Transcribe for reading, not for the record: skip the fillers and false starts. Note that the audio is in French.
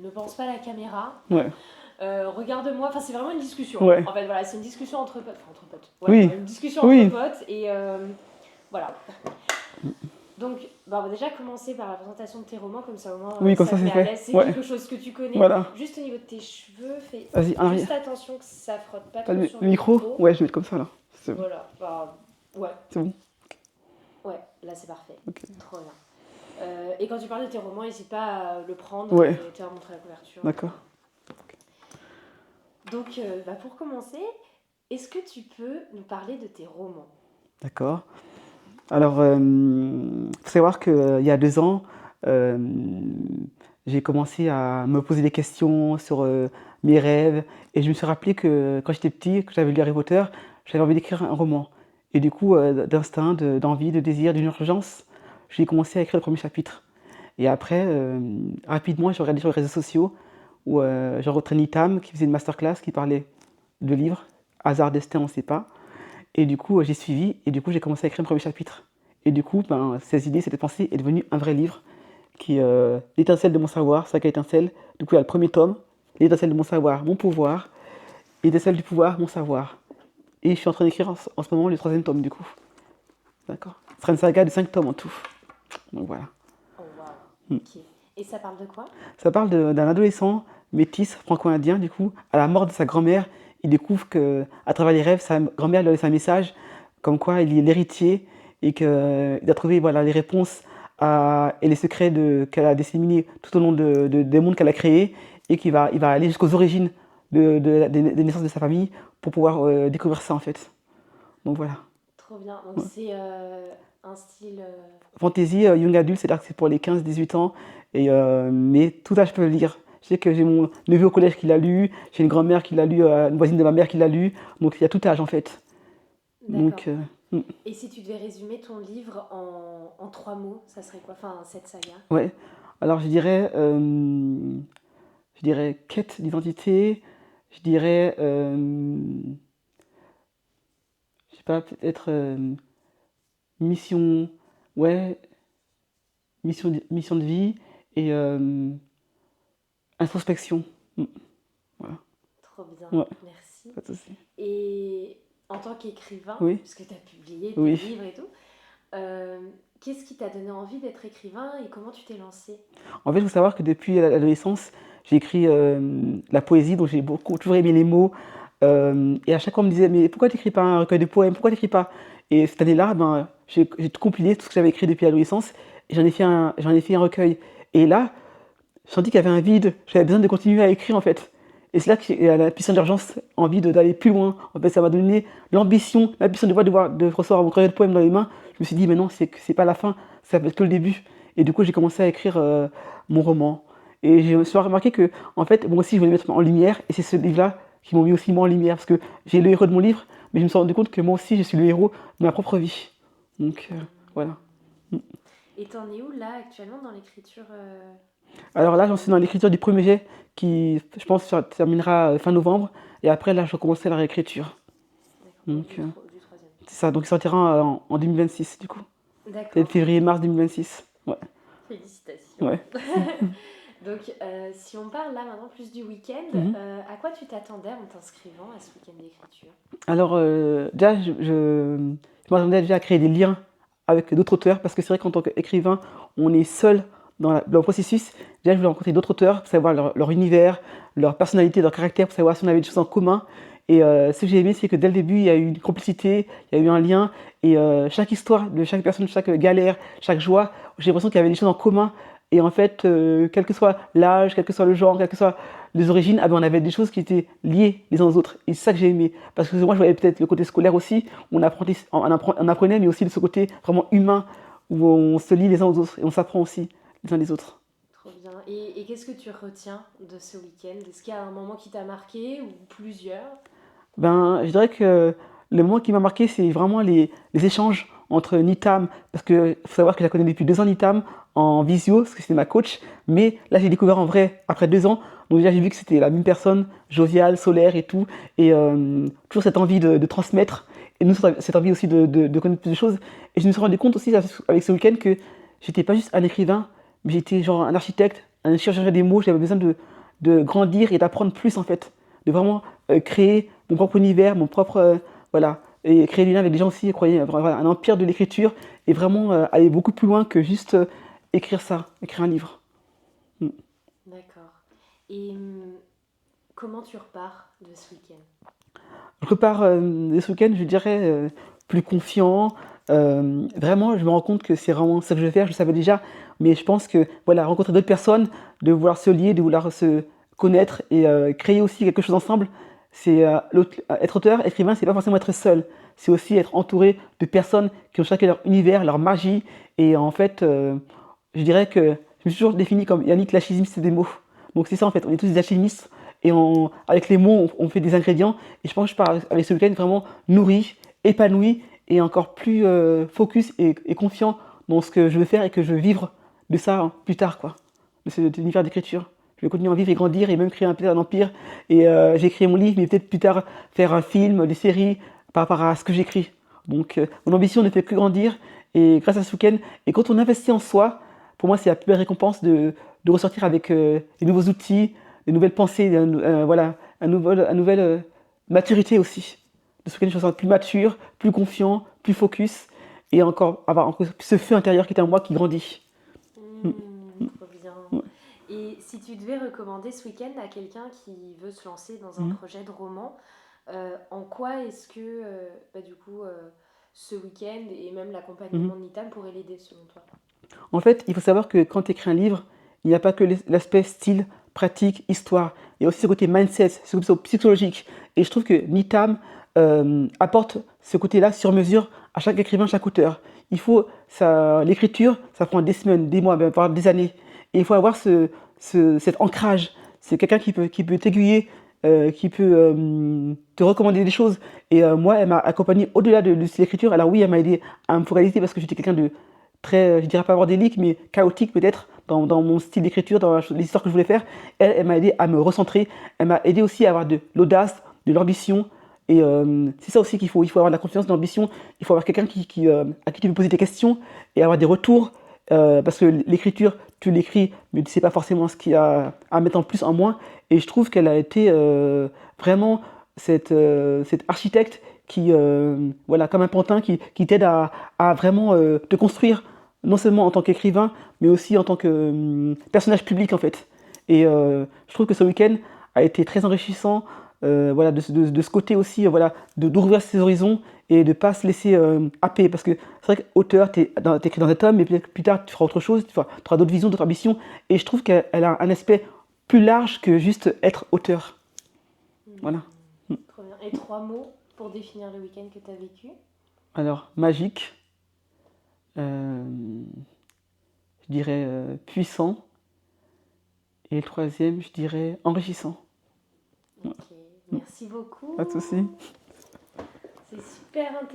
ne pense pas à la caméra. Ouais. Regarde-moi, enfin c'est vraiment une discussion. Ouais. En fait, voilà, c'est une discussion entre potes. Enfin, entre potes. Ouais, Oui. voilà, une discussion entre Oui. potes et voilà. Donc, bah, on va déjà commencer par la présentation de tes romans, comme ça au moins Oui, comme ça ça te c'est met à fait. l'aise. C'est Ouais. quelque chose que tu connais. Voilà. Juste au niveau de tes cheveux, fais Vas-y, en juste arrière. attention que ça frotte pas T'as trop le sur le micro? micro. Ouais, je vais mettre comme ça là. C'est bon. Voilà, bah, ouais, C'est bon. ouais, là c'est parfait. Ok. Trop bien. Et quand tu parles de tes romans, n'hésite pas à le prendre Ouais. et te montrer la couverture. D'accord. Donc, bah, pour commencer, est-ce que tu peux nous parler de tes romans? D'accord. Alors, faut savoir qu'il y a 2 ans, euh, j'ai commencé à me poser des questions sur mes rêves et je me suis rappelé que quand j'étais petit, que j'avais lu Harry Potter, j'avais envie d'écrire un roman. Et du coup, d'instinct, d'envie, de désir, d'une urgence, j'ai commencé à écrire le premier chapitre. Et après, rapidement, j'ai regardé sur les réseaux sociaux où j'ai rencontré Nitam qui faisait une masterclass qui parlait de livres, hasard, destin, on ne sait pas. Et du coup, j'ai suivi et du coup, j'ai commencé à écrire le premier chapitre. Et du coup, ben, ces idées, cette pensée est devenue un vrai livre qui est l'étincelle de mon savoir, ça qui étincelle. Du coup, il y a le premier tome, l'étincelle de mon savoir, mon pouvoir, l'étincelle du pouvoir, mon savoir. Et je suis en train d'écrire en ce moment le troisième tome, du coup. D'accord. Ce sera une saga de 5 tomes en tout. Donc voilà. Oh waouh, ok. Et ça parle de quoi? Ça parle d'un adolescent métis franco-indien, du coup, à la mort de sa grand-mère, il découvre que, à travers les rêves, sa grand-mère lui a laissé un message comme quoi il est l'héritier et qu'il a trouvé voilà, les réponses et les secrets qu'elle a disséminés tout au long des mondes qu'elle a créés et il va aller jusqu'aux origines des naissances de sa famille pour pouvoir découvrir ça en fait. Donc voilà. Trop bien. Donc Ouais. c'est un style. Fantasy, young adult, c'est-à-dire que c'est pour les 15-18 ans, mais tout âge peut le lire. Je sais que j'ai mon neveu au collège qui l'a lu, j'ai une grand-mère qui l'a lu, une voisine de ma mère qui l'a lu, donc il y a tout âge en fait. D'accord. Donc, mm, Et si tu devais résumer ton livre en 3 mots, ça serait quoi? Enfin, cette saga. ouais. Alors je dirais quête d'identité, je dirais, je sais pas, peut-être mission, ouais, mission de vie et introspection. Mm, voilà. Trop bien, Ouais, merci. pas de souci. Et en tant qu'écrivain, Oui, puisque tu as publié tes oui. livres et tout, euh, qu'est-ce qui t'a donné envie d'être écrivain et comment tu t'es lancé? En fait, il faut savoir que depuis l'adolescence, j'ai écrit la poésie, donc j'ai toujours aimé les mots. Et à chaque fois, on me disait, mais pourquoi tu n'écris pas un recueil de poèmes? Pourquoi tu n'écris pas? Et cette année-là, ben, j'ai tout compilé, tout ce que j'avais écrit depuis l'adolescence, et j'en ai fait un recueil. Et là, je sentis qu'il y avait un vide, j'avais besoin de continuer à écrire en fait. Et c'est là que j'ai la puissance d'urgence, envie d'aller plus loin. En fait, ça m'a donné l'ambition de recevoir mon recueil de poèmes dans les mains. Je me suis dit, mais non, c'est pas la fin, ça peut être que le début. Et du coup, j'ai commencé à écrire mon roman. Et je me suis remarqué que, en fait, moi aussi, je voulais mettre en lumière, et c'est ce livre-là qui m'a mis aussi moi en lumière, parce que j'ai le héros de mon livre, mais je me suis rendu compte que moi aussi, je suis le héros de ma propre vie. Donc, voilà. Et t'en es où là actuellement dans l'écriture Alors de là, ton j'en suis dans livre? l'écriture du premier jet qui, je pense, se terminera fin novembre. Et après, là, je vais commencer la réécriture. D'accord, donc Donc, du troisième. c'est ça. Donc, il sortira en 2026, du coup. Peut-être D'accord, février-mars 2026. Ouais. félicitations. Ouais. Donc, si on parle là maintenant plus du week-end, Mhm. à quoi tu t'attendais en t'inscrivant à ce week-end d'écriture? Alors, déjà, je m'attendais déjà à créer des liens avec d'autres auteurs, parce que c'est vrai qu'en tant qu'écrivain, on est seul dans le processus. Déjà, je voulais rencontrer d'autres auteurs pour savoir leur univers, leur personnalité, leur caractère, pour savoir si on avait des choses en commun. Et ce que j'ai aimé, c'est que dès le début, il y a eu une complicité, il y a eu un lien, et chaque histoire de chaque personne, chaque galère, chaque joie, j'ai l'impression qu'il y avait des choses en commun. Et en fait, quel que soit l'âge, quel que soit le genre, quelles que soient les origines, ah ben, on avait des choses qui étaient liées les uns aux autres. Et c'est ça que j'ai aimé. Parce que moi, je voyais peut-être le côté scolaire aussi, où on apprenait, mais aussi de ce côté vraiment humain, où on se lie les uns aux autres et on s'apprend aussi les uns des autres. Trop bien. Et qu'est-ce que tu retiens de ce week-end? Est-ce qu'il y a un moment qui t'a marqué ou plusieurs? Ben, je dirais que le moment qui m'a marqué, c'est vraiment les échanges entre Nitam, parce qu'il faut savoir que je la connais depuis 2 ans, Nitam, en visio, parce que c'était ma coach, mais là j'ai découvert en vrai après 2 ans, donc déjà j'ai vu que c'était la même personne, joviale, solaire et tout, et toujours cette envie de transmettre, et nous cette envie aussi de connaître plus de choses, et je me suis rendu compte aussi avec ce week-end que j'étais pas juste un écrivain, mais j'étais genre un architecte, un chercheur des mots, j'avais besoin de grandir et d'apprendre plus en fait, de vraiment créer mon propre univers, mon propre voilà, et créer du lien avec des gens aussi, croyez, voilà, un empire de l'écriture et vraiment aller beaucoup plus loin que juste écrire ça, écrire un livre. Mm. D'accord. Et comment tu repars de ce week-end? Je repars ce week-end, je dirais, plus confiant. Vraiment, je me rends compte que c'est vraiment ça que je veux faire, je le savais déjà, mais je pense que voilà, rencontrer d'autres personnes, de vouloir se lier, de vouloir se connaître et créer aussi quelque chose ensemble, c'est être auteur, écrivain, c'est pas forcément être seul, c'est aussi être entouré de personnes qui ont chacun leur univers, leur magie, et en fait, je dirais que je me suis toujours défini comme Yannick l'alchimiste des mots. Donc c'est ça en fait, on est tous des alchimistes et avec les mots on fait des ingrédients et je pense que je pars avec ce week-end vraiment nourri, épanoui et encore plus focus et confiant dans ce que je veux faire et que je veux vivre de ça hein, plus tard quoi, de cet univers d'écriture. Je vais continuer à vivre et grandir et même créer peut-être un empire et j'ai écrit mon livre mais peut-être plus tard faire un film, des séries par rapport à ce que j'écris. Donc mon ambition ne fait que grandir et grâce à ce week-end et quand on investit en soi, pour moi c'est la plus belle récompense de ressortir avec des nouveaux outils, des nouvelles pensées, voilà, un nouvelle maturité aussi. De ce que je me sens plus mature, plus confiant, plus focus et encore avoir encore ce feu intérieur qui est en moi qui grandit. Mm. Trop bien. Ouais. Et si tu devais recommander ce week-end à quelqu'un qui veut se lancer dans un Mm. projet de roman, en quoi est-ce que du coup ce week-end et même l'accompagnement de Nitam pourrait l'aider selon toi? En fait, il faut savoir que quand tu écris un livre, il n'y a pas que l'aspect style, pratique, histoire. Il y a aussi ce côté mindset, ce côté psychologique. Et je trouve que Nitam apporte ce côté-là sur mesure à chaque écrivain, chaque auteur. Il faut, l'écriture, ça prend des semaines, des mois, voire des années. Et il faut avoir cet ancrage. C'est quelqu'un qui peut t'aiguiller, qui peut te recommander des choses. Et moi, elle m'a accompagné au-delà de l'écriture. Alors oui, elle m'a aidé à me focaliser parce que j'étais quelqu'un de très, je dirais pas bordélique, mais chaotique peut-être dans mon style d'écriture, dans l'histoire que je voulais faire. Elle m'a aidé à me recentrer. Elle m'a aidé aussi à avoir de l'audace, de l'ambition. Et c'est ça aussi qu'il faut. Il faut avoir de la confiance, de l'ambition. Il faut avoir quelqu'un à qui tu peux poser des questions et avoir des retours. Parce que l'écriture, tu l'écris, mais tu sais pas forcément ce qu'il y a à mettre en plus, en moins. Et je trouve qu'elle a été vraiment cette architecte qui, voilà, comme un pantin, qui t'aide à vraiment te construire, non seulement en tant qu'écrivain, mais aussi en tant que personnage public en fait. Et je trouve que ce week-end a été très enrichissant, voilà, de ce côté aussi, voilà, d'ouvrir ses horizons et de ne pas se laisser happer. Parce que c'est vrai qu'auteur, t'écris dans un tome, mais peut-être plus tard tu feras autre chose, tu auras d'autres visions, d'autres ambitions. Et je trouve qu'elle a un aspect plus large que juste être auteur. Voilà. Trop bien. Et 3 mots pour définir le week-end que tu as vécu? Alors, magique, euh, je dirais puissant, et le troisième, je dirais enrichissant. Ok, merci beaucoup. Pas de souci. C'est super intéressant.